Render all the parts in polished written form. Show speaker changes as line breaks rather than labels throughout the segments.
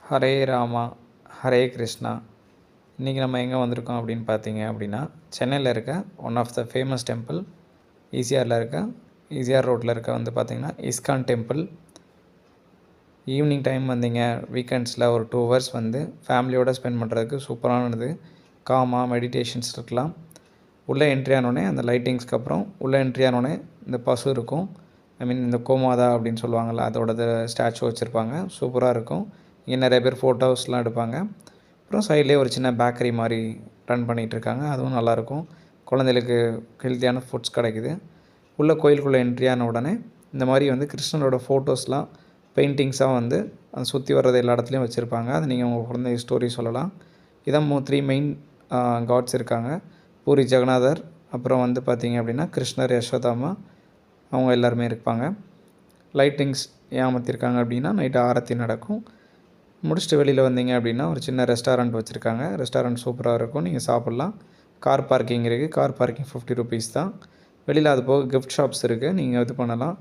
ஹரே ராமா ஹரே கிருஷ்ணா. இன்றைக்கி நம்ம எங்கே வந்திருக்கோம் அப்படின்னு பார்த்தீங்க அப்படின்னா, சென்னையில் இருக்க one of the famous temple, ECR ரோட்டில் இருக்க வந்து பார்த்திங்கன்னா இஸ்கான் டெம்பிள். ஈவினிங் டைம் வந்தீங்க, வீக்கெண்ட்ஸில் ஒரு 2 ஹவர்ஸ் வந்து ஃபேமிலியோடு ஸ்பெண்ட் பண்ணுறதுக்கு சூப்பரானது. காமாக மெடிடேஷன்ஸ் இருக்கலாம். உள்ளே என்ட்ரி ஆனோடனே அந்த லைட்டிங்ஸ்க்கு அப்புறம் உள்ளே என்ட்ரி ஆனோடனே இந்த பசு இருக்கும். இந்த கோமாதா அப்படின்னு சொல்லுவாங்கள்ல, அதோட ஸ்டாச்சு வச்சுருப்பாங்க. சூப்பராக இருக்கும். இங்கே நிறைய பேர் ஃபோட்டோஸ்லாம் எடுப்பாங்க. அப்புறம் சைட்லேயே ஒரு சின்ன பேக்கரி மாதிரி ரன் பண்ணிகிட்ருக்காங்க. அதுவும் நல்லாயிருக்கும். குழந்தைகளுக்கு ஹெல்த்தியான ஃபுட்ஸ் கிடைக்குது. உள்ள கோயிலுக்குள்ளே என்ட்ரி ஆன உடனே இந்த மாதிரி வந்து கிருஷ்ணனோட ஃபோட்டோஸ்லாம் பெயிண்டிங்ஸாக வந்து அதை சுற்றி வர்றது எல்லா இடத்துலையும் வச்சுருப்பாங்க. அதை நீங்கள் உங்கள் குழந்தை ஸ்டோரி சொல்லலாம். இதான் 3 மெயின் காட்ஸ் இருக்காங்க. பூரி ஜெகநாதர், அப்புறம் வந்து பார்த்திங்க அப்படின்னா கிருஷ்ணர், யசோதாமா, அவங்க எல்லாருமே இருப்பாங்க. லைட்டிங்ஸ் ஏமாற்றிருக்காங்க அப்படின்னா நைட்டு ஆரத்தி நடக்கும். முடிச்சுட்டு வெளியில் வந்தீங்க அப்படின்னா ஒரு சின்ன ரெஸ்டாரண்ட் வச்சுருக்காங்க. ரெஸ்டாரண்ட் சூப்பராக இருக்கும். நீங்கள் சாப்பிட்லாம். கார் பார்க்கிங் இருக்குது. கார் பார்க்கிங் 50 ருபீஸ் தான். வெளியில் அது போக கிஃப்ட் ஷாப்ஸ் இருக்குது. நீங்கள் இது பண்ணலாம்.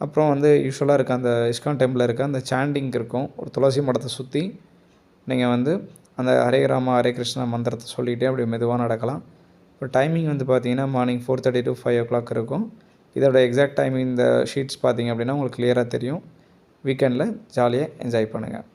அப்புறம் வந்து யூஸ்வலாக இருக்க அந்த இஸ்கான் டெம்பிளில் இருக்க அந்த சாண்டிங் இருக்கும். ஒரு துளசி மடத்தை சுற்றி நீங்கள் வந்து அந்த ஹரே ராமா ஹரே கிருஷ்ணா மந்திரத்தை சொல்லிகிட்டே அப்படி மெதுவாக நடக்கலாம். இப்போ டைமிங் வந்து பார்த்தீங்கன்னா மார்னிங் 4:30 to 5 o'clock இருக்கும். இதோட எக்ஸாக்ட் டைமிங் இந்த ஷீட்ஸ் பார்த்தீங்க அப்படின்னா உங்களுக்கு கிளியராக தெரியும். வீக்கெண்டில் ஜாலியாக என்ஜாய் பண்ணுங்கள்.